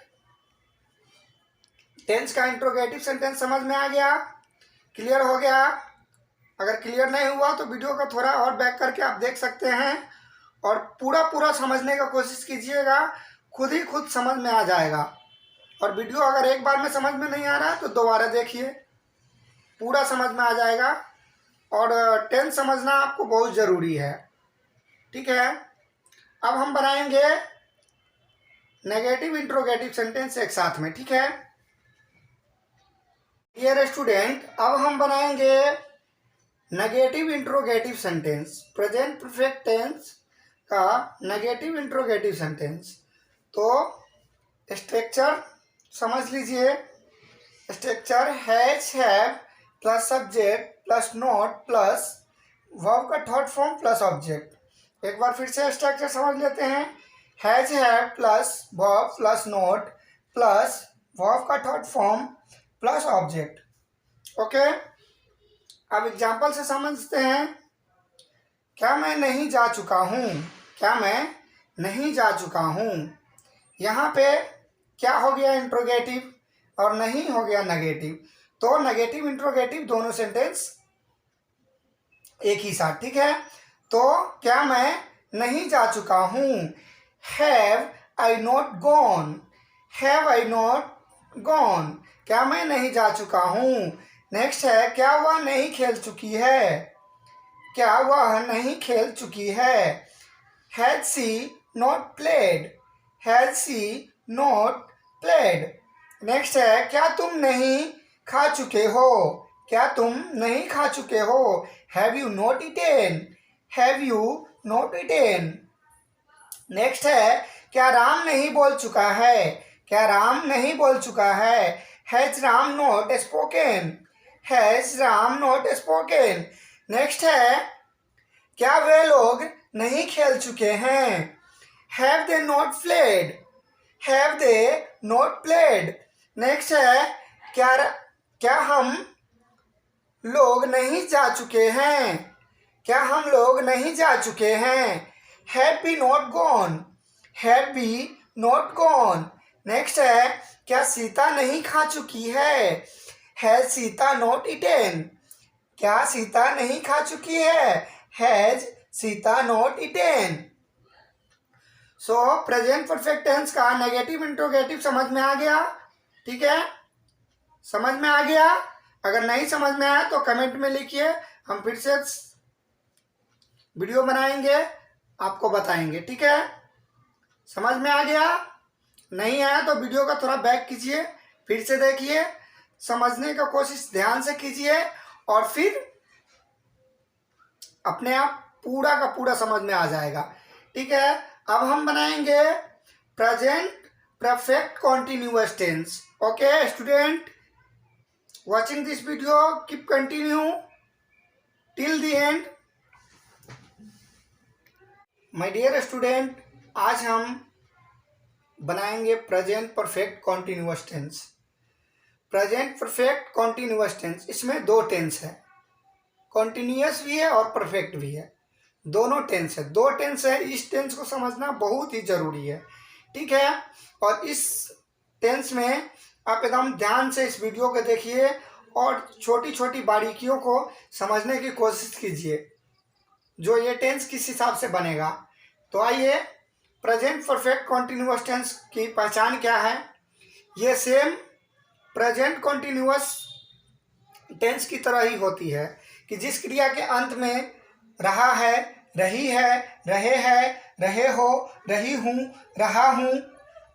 टेंस का इंट्रोगेटिव सेंटेंस समझ में आ गया, क्लियर हो गया। अगर क्लियर नहीं हुआ तो वीडियो को थोड़ा और बैक करके आप देख सकते हैं और पूरा समझने का कोशिश कीजिएगा, खुद ही खुद समझ में आ जाएगा। और वीडियो अगर एक बार में समझ में नहीं आ रहा है तो दोबारा देखिए, पूरा समझ में आ जाएगा। और टेंस समझना आपको बहुत ज़रूरी है। ठीक है, अब हम बनाएंगे नेगेटिव इंट्रोगेटिव सेंटेंस एक साथ में। ठीक है डियर स्टूडेंट, अब हम बनाएंगे negative interrogative sentence. Present perfect tense का नेगेटिव इंट्रोगेटिव सेंटेंस। तो स्ट्रक्चर समझ लीजिए। Structure has have plus subject plus not plus verb का थर्ड फॉर्म प्लस ऑब्जेक्ट। एक बार फिर से स्ट्रक्चर समझ लेते हैं। Has have plus verb plus not plus verb का third form plus object. Okay, अब एग्जाम्पल से समझते हैं। क्या मैं नहीं जा चुका हूँ? क्या मैं नहीं जा चुका हूँ? यहाँ पे क्या हो गया? इंट्रोगेटिव और नहीं हो गया नेगेटिव। तो नेगेटिव इंट्रोगेटिव दोनों सेंटेंस एक ही साथ, ठीक है। तो क्या मैं नहीं जा चुका हूँ? Have I not gone? Have I not gone? क्या मैं नहीं जा चुका हूँ? नेक्स्ट है, क्या वह नहीं खेल चुकी है? क्या वह नहीं खेल चुकी है? Has she not played? Has she not played? Next है, क्या तुम नहीं खा चुके हो? क्या तुम नहीं खा चुके हो? Have you not eaten? Have you not eaten? Next है, क्या राम नहीं बोल चुका है? क्या राम नहीं बोल चुका है? Has Ram not spoken? Has Ram not spoken? Next है, क्या वे लोग नहीं खेल चुके हैं? Have they not played? Have they not played? Next है, क्या हम लोग नहीं जा चुके हैं? क्या हम लोग नहीं जा चुके हैं? Have we not gone? Have we not gone? Next है, क्या सीता नहीं खा चुकी है? Has Sita not eaten? क्या सीता नहीं खा चुकी है? Has Sita not eaten? So present perfect tense का नेगेटिव इंट्रोगेटिव समझ में आ गया, ठीक है। समझ में आ गया? अगर नहीं समझ में आया तो कमेंट में लिखिए, हम फिर से वीडियो बनाएंगे, आपको बताएंगे, ठीक है। समझ में आ गया? नहीं आया तो वीडियो का थोड़ा बैक कीजिए, फिर से देखिए, समझने का कोशिश ध्यान से कीजिए और फिर अपने आप पूरा का पूरा समझ में आ जाएगा, ठीक है। अब हम बनाएंगे present perfect continuous tense. Okay student, watching this video, keep continue till the end. My dear student, आज हम बनाएंगे present perfect continuous tense. Present perfect continuous tense, इसमें दो टेंस है, कॉन्टिन्यूअस भी है और परफेक्ट भी है, दोनों टेंस है, दो टेंस है। इस टेंस को समझना बहुत ही जरूरी है, ठीक है। और इस टेंस में आप एकदम ध्यान से इस वीडियो को देखिए और छोटी छोटी बारीकियों को समझने की कोशिश कीजिए, जो ये टेंस किस हिसाब से बनेगा। तो आइए, प्रेजेंट परफेक्ट कॉन्टिन्यूअस टेंस की पहचान क्या है? ये सेम प्रेजेंट कॉन्टिन्यूअस टेंस की तरह ही होती है कि जिस क्रिया के अंत में रहा है, रही है, रहे हैं, रहे हो, रही हूँ, रहा हूँ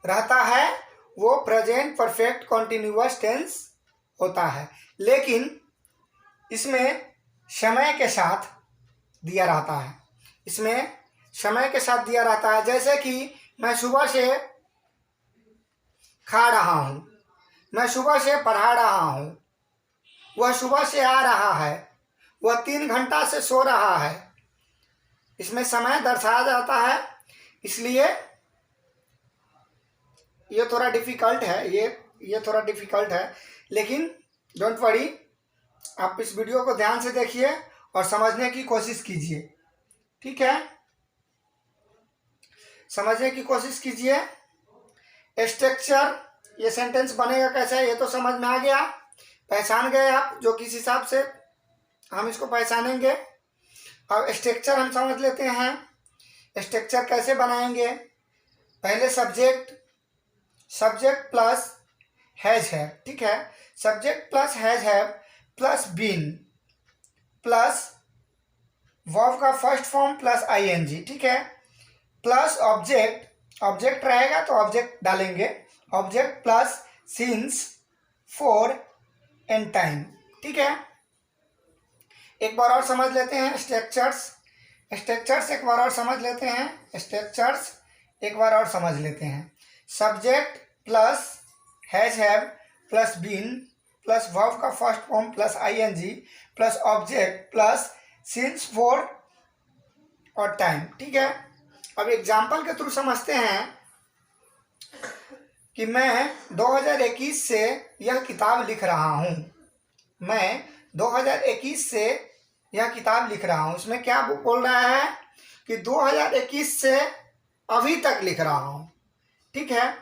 रहता है, वो प्रेजेंट परफेक्ट कॉन्टिन्यूअस टेंस होता है। लेकिन इसमें समय के साथ दिया रहता है, इसमें समय के साथ दिया रहता है। जैसे कि मैं सुबह से खा रहा हूँ, मैं सुबह से पढ़ा रहा हूँ, वह सुबह से आ रहा है, वह 3 घंटा से सो रहा है। इसमें समय दर्शाया जाता है, इसलिए ये थोड़ा डिफिकल्ट है, ये थोड़ा डिफिकल्ट है, लेकिन डोंट वरी, आप इस वीडियो को ध्यान से देखिए और समझने की कोशिश कीजिए, ठीक है। समझने की कोशिश कीजिए। स्ट्रक्चर, ये सेंटेंस बनेगा कैसे, ये तो समझ में आ गया, पहचान गए आप, जो किस हिसाब से हम इसको पहचानेंगे। अब स्ट्रक्चर हम समझ लेते हैं, स्ट्रक्चर कैसे बनाएंगे। पहले सब्जेक्ट प्लस हैज हैव, ठीक है। Subject plus has have plus been plus verb का फर्स्ट फॉर्म प्लस आईएनजी, ठीक है, प्लस ऑब्जेक्ट रहेगा तो ऑब्जेक्ट डालेंगे, object plus since, for and time, ठीक है। एक बार और समझ लेते हैं स्ट्रक्चर्स एक बार और समझ लेते हैं स्ट्रक्चर्स एक बार और समझ लेते हैं। Subject plus has have plus been plus verb का first form plus ING plus object plus since, for और टाइम। ठीक है, अब एग्जाम्पल के थ्रू समझते हैं कि मैं 2021 से यह किताब लिख रहा हूँ। मैं 2021 से यह किताब लिख रहा हूँ। इसमें क्या बोल रहा है कि 2021 से अभी तक लिख रहा हूँ। ठीक है,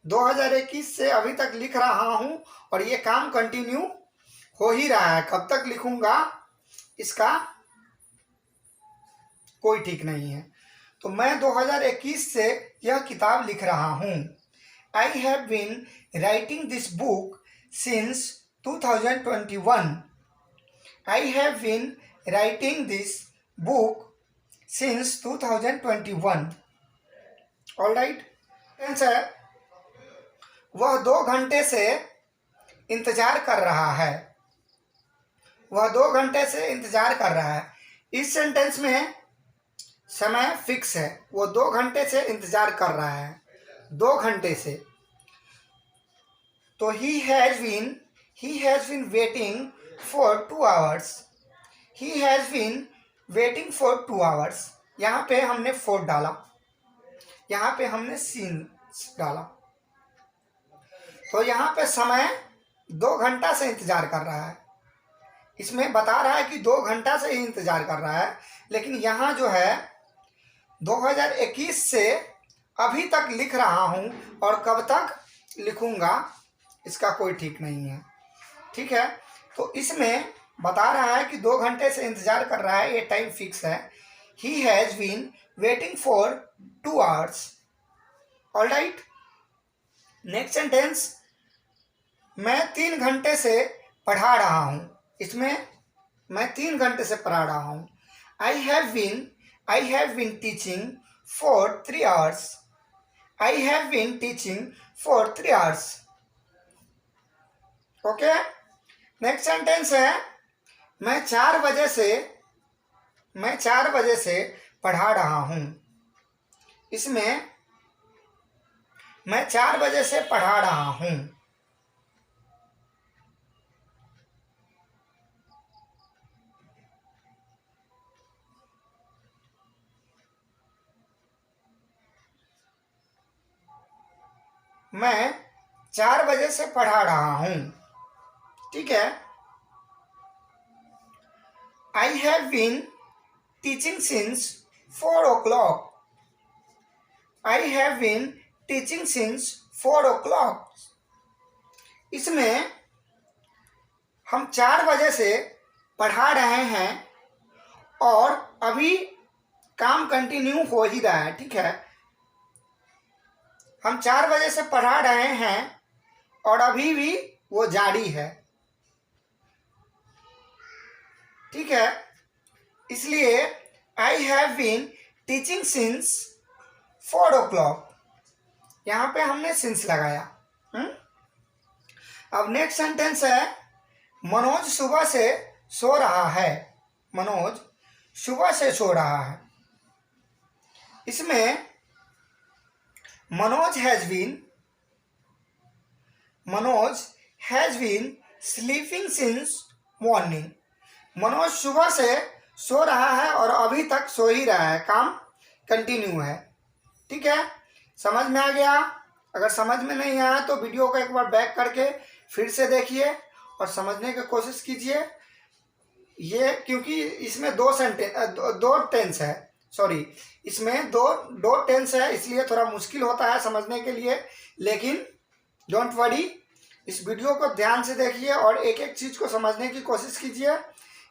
2021 से अभी तक लिख रहा हूँ और ये काम कंटिन्यू हो ही रहा है। कब तक लिखूंगा इसका कोई ठीक नहीं है। तो मैं 2021 से यह किताब लिख रहा हूँ। I have been writing this book since 2021. I have been writing this book since 2021. All right? Answer, वह 2 घंटे से इंतजार कर रहा है। वह 2 घंटे से इंतजार कर रहा है। इस सेंटेंस में समय फिक्स है। वो 2 घंटे से इंतजार कर रहा है, 2 घंटे से। तो he has been waiting for 2 hours. He has been waiting for 2 hours. यहाँ पे हमने for डाला, यहाँ पे हमने since डाला। तो यहाँ पे समय 2 घंटा से इंतजार कर रहा है। इसमें बता रहा है कि 2 घंटा से ही इंतजार कर रहा है, लेकिन यहाँ जो है 2021 से अभी तक लिख रहा हूँ और कब तक लिखूंगा इसका कोई ठीक नहीं है। ठीक है, तो इसमें बता रहा है कि 2 घंटे से इंतजार कर रहा है, ये टाइम फिक्स है। He has been waiting for 2 hours. All right? Next sentence, मैं 3 घंटे से पढ़ा रहा हूँ। इसमें मैं 3 घंटे से पढ़ा रहा हूँ। I have been teaching for 3 hours. I have been teaching for 3 hours. Okay, next sentence है, मैं 4 बजे से पढ़ा रहा हूँ। इसमें मैं 4 बजे से पढ़ा रहा हूँ। मैं 4 बजे से पढ़ा रहा हूँ। ठीक है, I have been teaching since 4 o'clock. I have been teaching since 4 o'clock. इसमें हम 4 बजे से पढ़ा रहे हैं और अभी काम कंटिन्यू हो ही रहा है। ठीक है, हम 4 बजे से पढ़ा रहे हैं और अभी भी वो जारी है। ठीक है, इसलिए I have been teaching since 4 o'clock. यहाँ पे हमने since लगाया। अब नेक्स्ट सेंटेंस है, मनोज सुबह से सो रहा है। मनोज सुबह से सो रहा है। इसमें Manoj has been sleeping since morning. Manoj सुबह से सो रहा है और अभी तक सो ही रहा है, काम कंटिन्यू है। ठीक है, समझ में आ गया? अगर समझ में नहीं आया तो वीडियो को एक बार बैक करके फिर से देखिए और समझने की कोशिश कीजिए। ये क्योंकि इसमें दो टेंस है, सॉरी, इसमें दो टेंस है, इसलिए थोड़ा मुश्किल होता है समझने के लिए। लेकिन डोंट वरी, इस वीडियो को ध्यान से देखिए और एक एक चीज़ को समझने की कोशिश कीजिए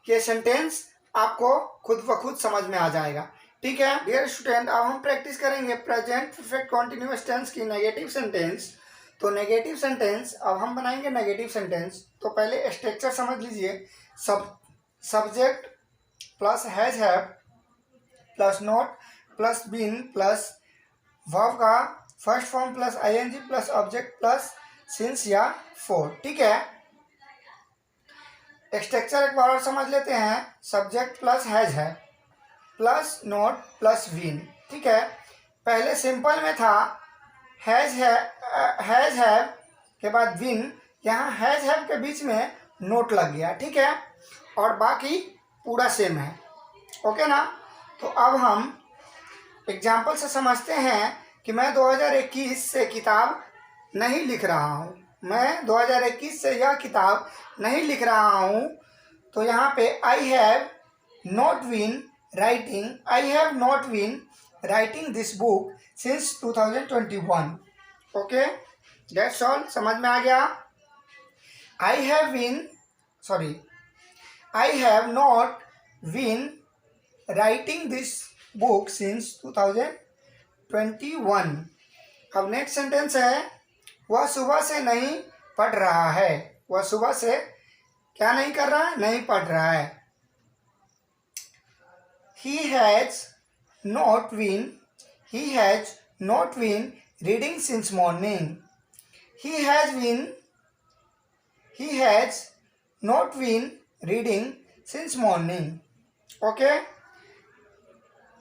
कि सेंटेंस आपको खुद ब खुद समझ में आ जाएगा। ठीक है डियर स्टूडेंट, अब हम प्रैक्टिस करेंगे प्रेजेंट परफेक्ट कॉन्टिन्यूअस टेंस की नेगेटिव सेंटेंस। तो नेगेटिव सेंटेंस अब हम बनाएंगे नेगेटिव सेंटेंस। तो पहले स्ट्रक्चर समझ लीजिए। Subject plus has have plus not plus been plus verb का first form plus ING plus object plus since या फॉर। ठीक है, स्ट्रक्चर एक बार और समझ लेते हैं। Subject plus has have plus not plus been. ठीक है, पहले सिंपल में था हैज हैव के बाद बीन, यहाँ हैज हैव के बीच में नोट लग गया। ठीक है, और बाकी पूरा सेम है। ओके ना? तो अब हम एग्जाम्पल से समझते हैं कि मैं 2021 से किताब नहीं लिख रहा हूँ, मैं 2021 से यह किताब नहीं लिख रहा हूँ। तो यहाँ पे I have not been writing this book since 2021। Okay, that's all, समझ में आ गया। I have not been writing this book since 2021। अब नेक्स्ट सेंटेंस है, वह सुबह से नहीं पढ़ रहा है। वह सुबह से क्या नहीं कर रहा है? नहीं पढ़ रहा है। He has not been reading since morning. He has not been reading since morning. Okay,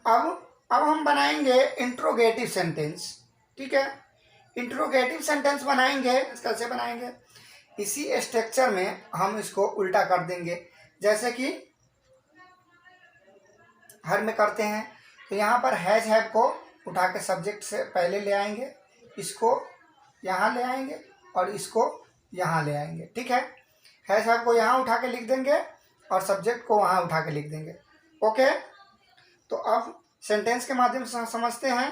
अब हम बनाएंगे इंट्रोगेटिव सेंटेंस। ठीक है, इंट्रोगेटिव सेंटेंस बनाएंगे। कैसे बनाएंगे? इसी स्ट्रक्चर में हम इसको उल्टा कर देंगे, जैसे कि हर में करते हैं। तो यहाँ पर हैज हैव को उठा के सब्जेक्ट से पहले ले आएंगे, इसको यहाँ ले आएंगे और इसको यहाँ ले आएंगे। ठीक है, हैज हैव को यहाँ उठा के लिख देंगे और सब्जेक्ट को वहाँ उठा के लिख देंगे। ओके, तो अब सेंटेंस के माध्यम से समझते हैं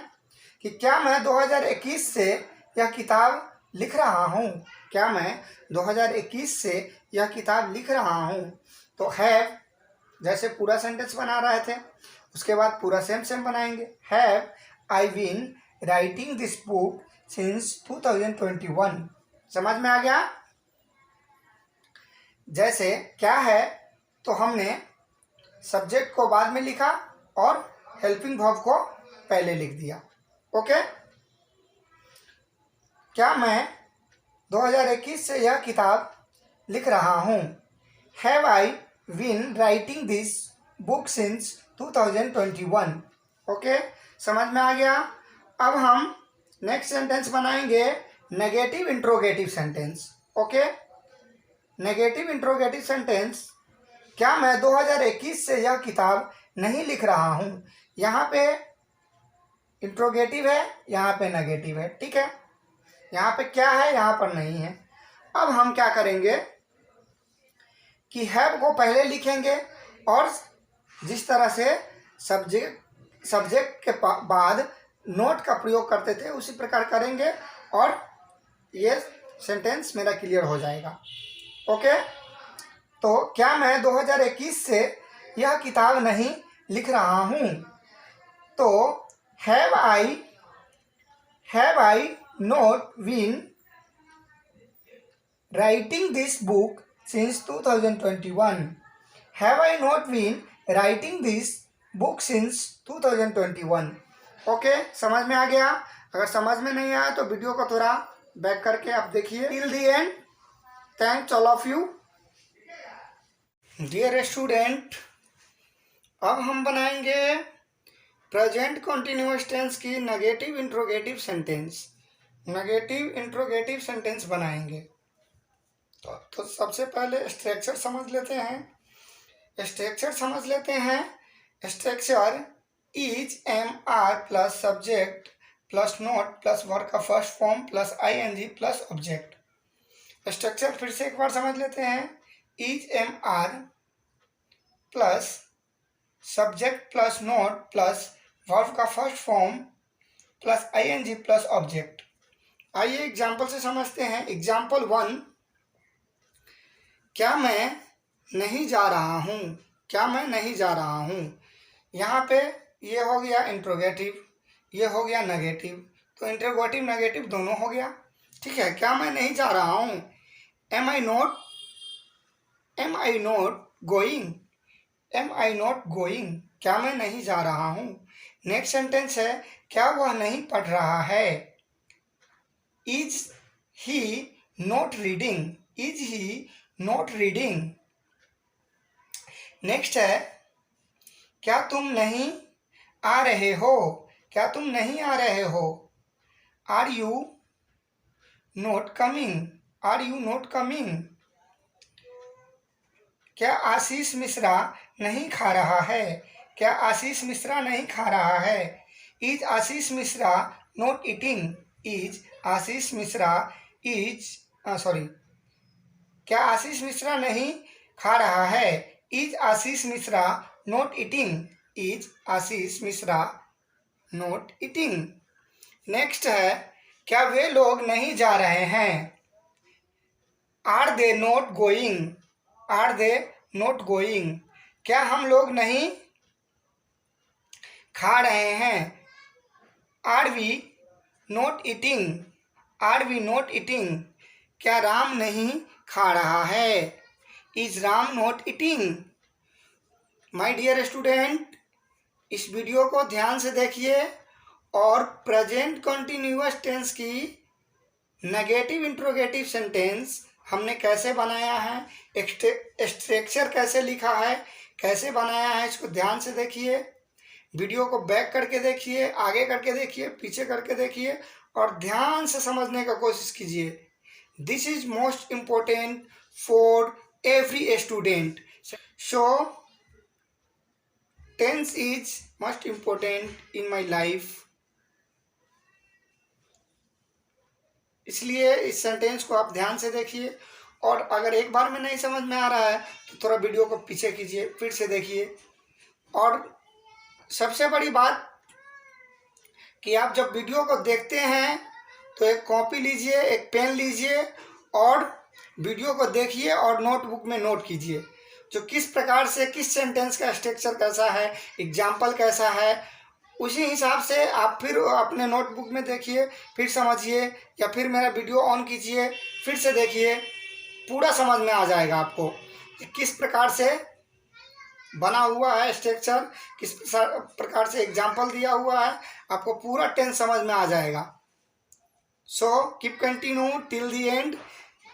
कि क्या मैं 2021 से यह किताब लिख रहा हूँ। क्या मैं 2021 से यह किताब लिख रहा हूँ। तो हैव जैसे पूरा सेंटेंस बना रहे थे, उसके बाद पूरा सेम बनाएंगे। Have I been writing this book since 2021। समझ में आ गया? जैसे क्या है तो हमने सब्जेक्ट को बाद में लिखा और हेल्पिंग वर्ब को पहले लिख दिया। ओके, क्या मैं 2021 से यह किताब लिख रहा हूँ। Have I been writing this book since 2021। Okay, समझ में आ गया। अब हम नेक्स्ट सेंटेंस बनाएंगे negative interrogative sentence. Okay, negative interrogative sentence, क्या मैं 2021 से यह किताब नहीं लिख रहा हूँ। यहाँ पे इंट्रोगेटिव है, यहाँ पे नेगेटिव है। ठीक है, यहाँ पे क्या है, यहाँ पर नहीं है। अब हम क्या करेंगे कि हैव को पहले लिखेंगे और जिस तरह से सब्जेक्ट के बाद नोट का प्रयोग करते थे उसी प्रकार करेंगे और ये सेंटेंस मेरा क्लियर हो जाएगा। ओके, तो क्या मैं 2021 से यह किताब नहीं लिख रहा हूँ। तो have I not been writing this book since 2021। Have I not been writing this book since 2021। Okay, समझ में आ गया। अगर समझ में नहीं आया तो वीडियो को थोड़ा बैक करके आप देखिए till the end. Thanks all of you. Dear student, अब हम बनाएंगे प्रेजेंट कंटिन्यूअस टेंस की negative interrogative sentence. Negative interrogative sentence बनाएंगे। तो सबसे पहले स्ट्रक्चर समझ लेते हैं। Structure is am are plus subject plus not plus verb का first form plus ING plus object. Structure फिर से एक बार समझ लेते हैं। Is am are plus subject plus not plus verb का first form plus ING plus object. आइए एग्जाम्पल से समझते हैं। एग्जाम्पल 1, क्या मैं नहीं जा रहा हूँ। क्या मैं नहीं जा रहा हूँ। यहाँ पे ये हो गया इंट्रोगेटिव, ये हो गया नेगेटिव। तो इंट्रोगेटिव नेगेटिव दोनों हो गया। ठीक है, क्या मैं नहीं जा रहा हूँ। Am I not going. क्या मैं नहीं जा रहा हूँ। नेक्स्ट सेंटेंस है, क्या वह नहीं पढ़ रहा है। Is he not reading. Next है, क्या तुम नहीं आ रहे हो। Are you not coming. क्या आशीष मिश्रा नहीं खा रहा है। क्या आशीष मिश्रा नहीं खा रहा है? Is Ashish Mishra not eating? Is Ashish Mishra is sorry क्या आशीष मिश्रा नहीं खा रहा है? Is Ashish Mishra not eating? Is Ashish Mishra not eating? Next है, क्या वे लोग नहीं जा रहे हैं? Are they not going? Are they not going? क्या हम लोग नहीं खा रहे हैं? Are we not eating? Are we not eating? क्या राम नहीं खा रहा है? Is Ram not eating? My dear student, इस वीडियो को ध्यान से देखिए और प्रेजेंट कंटिन्यूअस टेंस की नेगेटिव इंट्रोगेटिव सेंटेंस हमने कैसे बनाया है, स्ट्रक्चर कैसे लिखा है, कैसे बनाया है, इसको ध्यान से देखिए। वीडियो को बैक करके देखिए, आगे करके देखिए, पीछे करके देखिए और ध्यान से समझने का कोशिश कीजिए। This is most important for every student. So tense is most important in my life. इसलिए इस सेंटेंस को आप ध्यान से देखिए और अगर एक बार में नहीं समझ में आ रहा है तो थोड़ा वीडियो को पीछे कीजिए, फिर से देखिए। और सबसे बड़ी बात कि आप जब वीडियो को देखते हैं तो एक कॉपी लीजिए, एक पेन लीजिए और वीडियो को देखिए और नोटबुक में नोट कीजिए जो किस प्रकार से, किस सेंटेंस का स्ट्रक्चर कैसा है, एग्जाम्पल कैसा है, उसी हिसाब से आप फिर अपने नोटबुक में देखिए, फिर समझिए या फिर मेरा वीडियो ऑन कीजिए, फिर से देखिए, पूरा समझ में आ जाएगा आपको कि किस प्रकार से बना हुआ है स्ट्रक्चर, किस प्रकार से एग्जाम्पल दिया हुआ है, आपको पूरा टेंस समझ में आ जाएगा। सो keep continue till the and.